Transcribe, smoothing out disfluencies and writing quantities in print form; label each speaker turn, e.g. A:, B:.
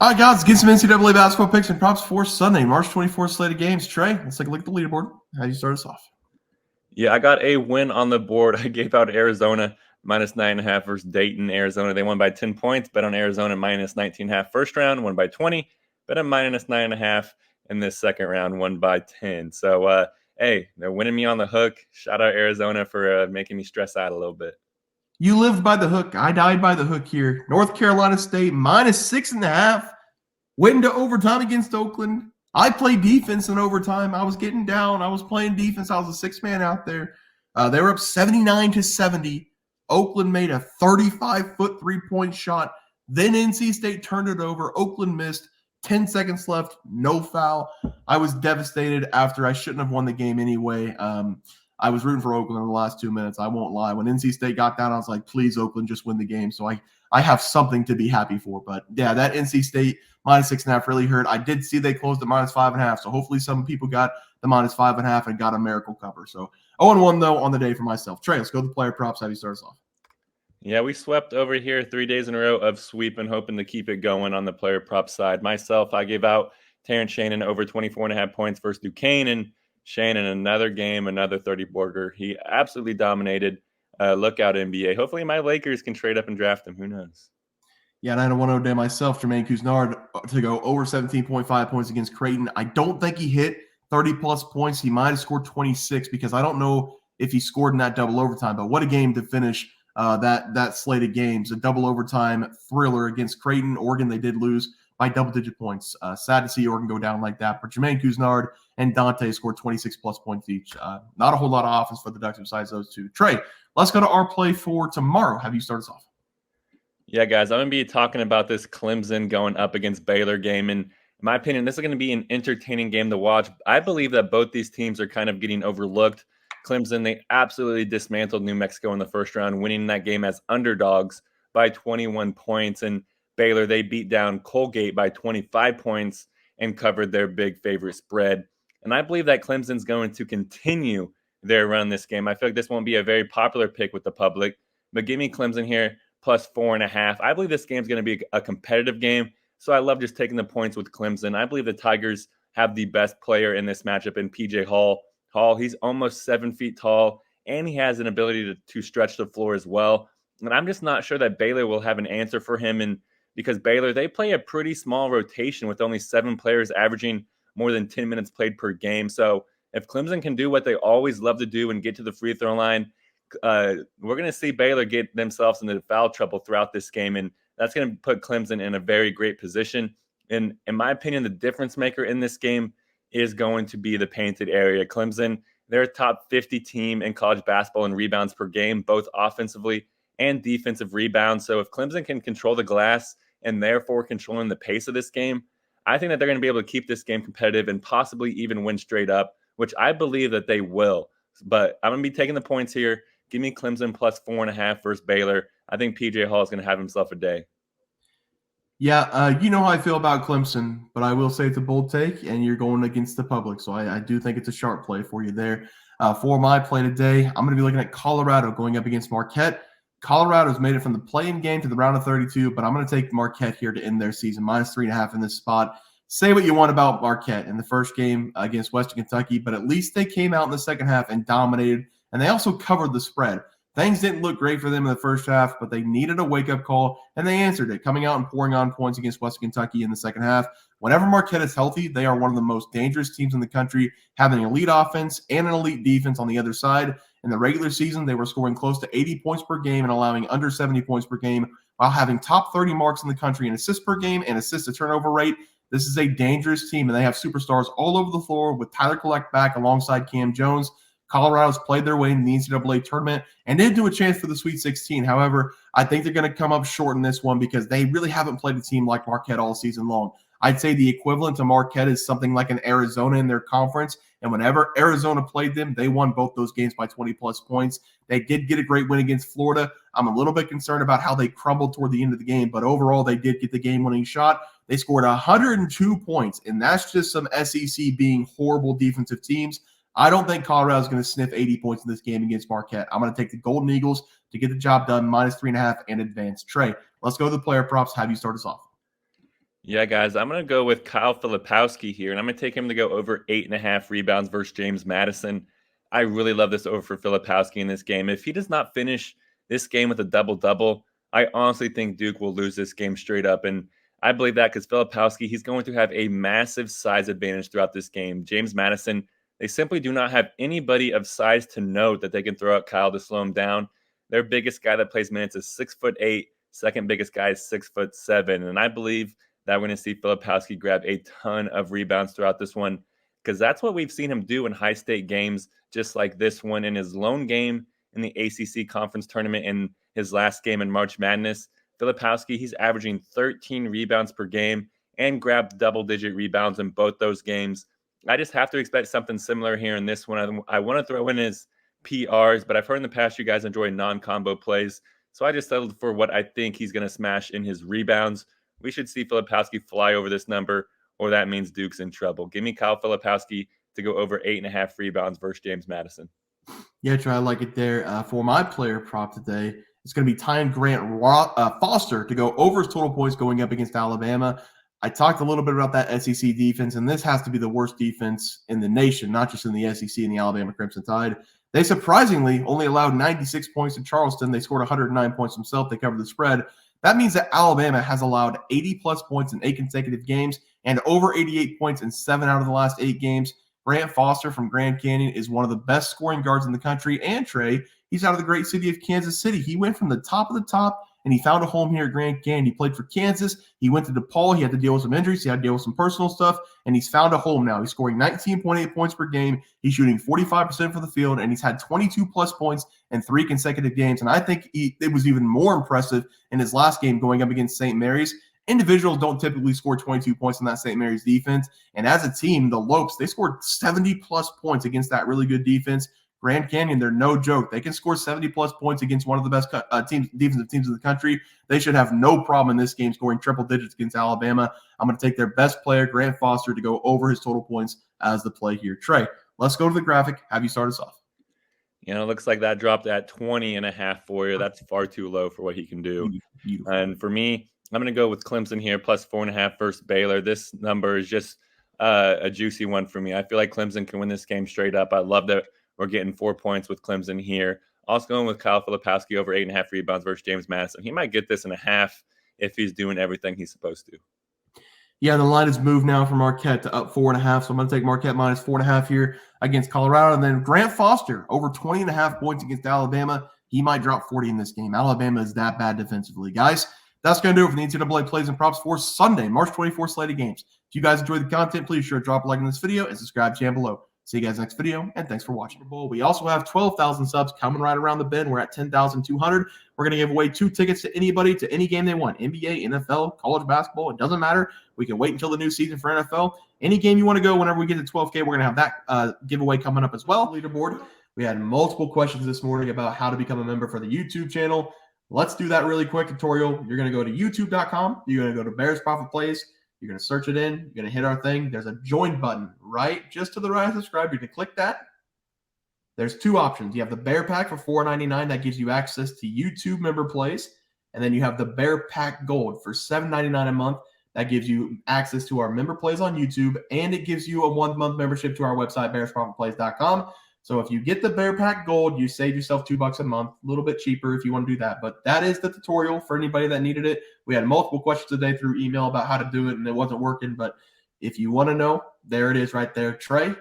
A: All right, guys, let's get some NCAA basketball picks and props for Sunday, March 24th slate of games. Trey, let's take a look at the leaderboard. How do you start us off?
B: Yeah, I got a win on the board. I gave out Arizona minus 9.5 versus Dayton, Arizona. They won by 10 points. Bet on Arizona minus 19.5 first round, won by 20. Bet on minus 9.5 in this second round, won by 10. So, hey, they're winning me on the hook. Shout out Arizona for making me stress out a little bit.
A: You lived by the hook. I died by the hook here. North Carolina State minus 6.5. Went into overtime against Oakland. I played defense in overtime. I was getting down. I was playing defense. I was a six-man out there. They were up 79-70. Oakland made a 35-foot three-point shot. Then NC State turned it over. Oakland missed. 10 seconds left. No foul. I was devastated after I shouldn't have won the game anyway. I was rooting for Oakland in the last 2 minutes. I won't lie. When NC State got down, I was like, please, Oakland, just win the game. So I have something to be happy for. But yeah, that NC State minus 6.5 really hurt. I did see they closed at minus 5.5. So hopefully some people got the minus 5.5 and got a miracle cover. So 0-1 though on the day for myself. Trey, let's go to the player props. How do you start us off?
B: Yeah, we swept over here 3 days in a row of sweeping, hoping to keep it going on the player prop side. Myself, I gave out Terrence Shannon over 24.5 points versus Duquesne, and Shannon another game, another 30-burger. He absolutely dominated. Look out, NBA. Hopefully my Lakers can trade up and draft him. Who knows?
A: Yeah, and I had a 1-0 day myself, Jermaine Couisnard, to go over 17.5 points against Creighton. I don't think he hit 30-plus points. He might have scored 26 because I don't know if he scored in that double overtime. But what a game to finish that slate of games. A double overtime thriller against Creighton. Oregon, they did lose by double-digit points. Sad to see Oregon go down like that. But Jermaine Couisnard and Dante scored 26-plus points each. Not a whole lot of offense for the Ducks besides those two. Trey, let's go to our play for tomorrow. Have you start us off?
B: Yeah, guys, I'm going to be talking about this Clemson going up against Baylor game. And in my opinion, this is going to be an entertaining game to watch. I believe that both these teams are kind of getting overlooked. Clemson, they absolutely dismantled New Mexico in the first round, winning that game as underdogs by 21 points. And Baylor, they beat down Colgate by 25 points and covered their big favorite spread. And I believe that Clemson's going to continue their run this game. I feel like this won't be a very popular pick with the public, but give me Clemson here plus 4.5. I believe this game is going to be a competitive game. So I love just taking the points with Clemson. I believe the Tigers have the best player in this matchup in PJ Hall. He's almost 7 feet tall, and he has an ability to stretch the floor as well. And I'm just not sure that Baylor will have an answer for him. And because Baylor, they play a pretty small rotation with only 7 players averaging more than 10 minutes played per game. So if Clemson can do what they always love to do and get to the free throw line, we're going to see Baylor get themselves into foul trouble throughout this game, and that's going to put Clemson in a very great position. And in my opinion, the difference maker in this game is going to be the painted area. Clemson, they're a top 50 team in college basketball in rebounds per game, both offensively and defensive rebounds. So if Clemson can control the glass and therefore controlling the pace of this game, I think that they're going to be able to keep this game competitive and possibly even win straight up, which I believe that they will. But I'm going to be taking the points here. Give me Clemson plus 4.5 versus Baylor. I think PJ Hall is going to have himself a day.
A: Yeah, you know how I feel about Clemson, but I will say it's a bold take, and you're going against the public. So I do think it's a sharp play for you there. For my play today, I'm going to be looking at Colorado going up against Marquette. Colorado's made it from the play-in game to the round of 32, but I'm going to take Marquette here to end their season, minus 3.5 in this spot. Say what you want about Marquette in the first game against Western Kentucky, but at least they came out in the second half and dominated, and they also covered the spread. Things didn't look great for them in the first half, but they needed a wake-up call, and they answered it, coming out and pouring on points against Western Kentucky in the second half. Whenever Marquette is healthy, they are one of the most dangerous teams in the country, having an elite offense and an elite defense on the other side. In the regular season, they were scoring close to 80 points per game and allowing under 70 points per game while having top 30 marks in the country in assists per game and assist-to-turnover rate. This is a dangerous team, and they have superstars all over the floor with Tyler Collect back alongside Cam Jones. Colorado's played their way in the NCAA tournament and did do a chance for the Sweet 16. However, I think they're going to come up short in this one because they really haven't played a team like Marquette all season long. I'd say the equivalent to Marquette is something like an Arizona in their conference. And whenever Arizona played them, they won both those games by 20-plus points. They did get a great win against Florida. I'm a little bit concerned about how they crumbled toward the end of the game, but overall, they did get the game-winning shot. They scored 102 points, and that's just some SEC being horrible defensive teams. I don't think Colorado's going to sniff 80 points in this game against Marquette. I'm going to take the Golden Eagles to get the job done, minus 3.5 and advance. Trey, let's go to the player props. Have you start us off?
B: Yeah, guys, I'm going to go with Kyle Filipowski here, and I'm going to take him to go over 8.5 rebounds versus James Madison. I really love this over for Filipowski in this game. If he does not finish this game with a double double, I honestly think Duke will lose this game straight up. And I believe that because Filipowski, he's going to have a massive size advantage throughout this game. James Madison, they simply do not have anybody of size to note that they can throw at Kyle to slow him down. Their biggest guy that plays minutes is 6'8". Second biggest guy is 6'7". And I believe that we're going to see Filipowski grab a ton of rebounds throughout this one because that's what we've seen him do in high state games, just like this one in his lone game in the ACC conference tournament in his last game in March Madness. Filipowski, he's averaging 13 rebounds per game and grabbed double-digit rebounds in both those games. I just have to expect something similar here in this one. I want to throw in his PRs, but I've heard in the past you guys enjoy non-combo plays, so I just settled for what I think he's going to smash in his rebounds. We should see Filipowski fly over this number, or that means Duke's in trouble. Give me Kyle Filipowski to go over 8.5 rebounds versus James Madison.
A: Yeah, Trey, I like it there. For my player prop today, it's going to be Tyon Grant Foster to go over his total points going up against Alabama. I talked a little bit about that SEC defense, and this has to be the worst defense in the nation, not just in the SEC and the Alabama Crimson Tide. They surprisingly only allowed 96 points to Charleston. They scored 109 points themselves. They covered the spread. That means that Alabama has allowed 80-plus points in 8 consecutive games and over 88 points in 7 out of the last 8 games. Grant Foster from Grand Canyon is one of the best scoring guards in the country. And Trey, he's out of the great city of Kansas City. He went from the top of the top, and he found a home here at Grand Canyon. He played for Kansas. He went to DePaul. He had to deal with some injuries. He had to deal with some personal stuff, and he's found a home now. He's scoring 19.8 points per game. He's shooting 45% from the field, and he's had 22-plus points in 3 consecutive games. And I think it was even more impressive in his last game going up against St. Mary's. Individuals don't typically score 22 points in that St. Mary's defense. And as a team, the Lopes, they scored 70-plus points against that really good defense. Grand Canyon, they're no joke. They can score 70-plus points against one of the best defensive teams in the country. They should have no problem in this game scoring triple digits against Alabama. I'm going to take their best player, Grant Foster, to go over his total points as the play here. Trey, let's go to the graphic. Have you start us off?
B: You know, it looks like that dropped at 20.5 for you. That's far too low for what he can do.
A: Beautiful.
B: And for me, I'm going to go with Clemson here, plus 4.5 versus Baylor. This number is just a juicy one for me. I feel like Clemson can win this game straight up. I love that we're getting 4 points with Clemson here. Also going with Kyle Filipowski over 8.5 rebounds versus James Madison. He might get this in a half if he's doing everything he's supposed to.
A: Yeah, the line has moved now from Marquette to up 4.5. So I'm going to take Marquette minus 4.5 here against Colorado. And then Grant Foster over 20.5 points against Alabama. He might drop 40 in this game. Alabama is that bad defensively. Guys, that's going to do it for the NCAA plays and props for Sunday, March 24th slated games. If you guys enjoyed the content, please sure to drop a like on this video and subscribe to the channel below. See you guys next video, and thanks for watching. We also have 12,000 subs coming right around the bend. We're at 10,200. We're going to give away 2 tickets to anybody to any game they want. NBA, NFL, college basketball, it doesn't matter. We can wait until the new season for NFL. Any game you want to go, whenever we get to 12K, we're going to have that giveaway coming up as well. Leaderboard. We had multiple questions this morning about how to become a member for the YouTube channel. Let's do that really quick tutorial. You're going to go to youtube.com. You're going to go to Bears Profit Plays. You're going to search it in. You're going to hit our thing. There's a join button right just to the right of subscribe. You're going to click that. There's 2 options. You have the Bear Pack for $4.99. That gives you access to YouTube member plays. And then you have the Bear Pack Gold for $7.99 a month. That gives you access to our member plays on YouTube. And it gives you a 1-month membership to our website, bearsprofitplays.com. So if you get the Bear Pack Gold, you save yourself $2 a month, a little bit cheaper if you want to do that. But that is the tutorial for anybody that needed it. We had multiple questions today through email about how to do it, and it wasn't working. But if you want to know, there it is right there. Trey,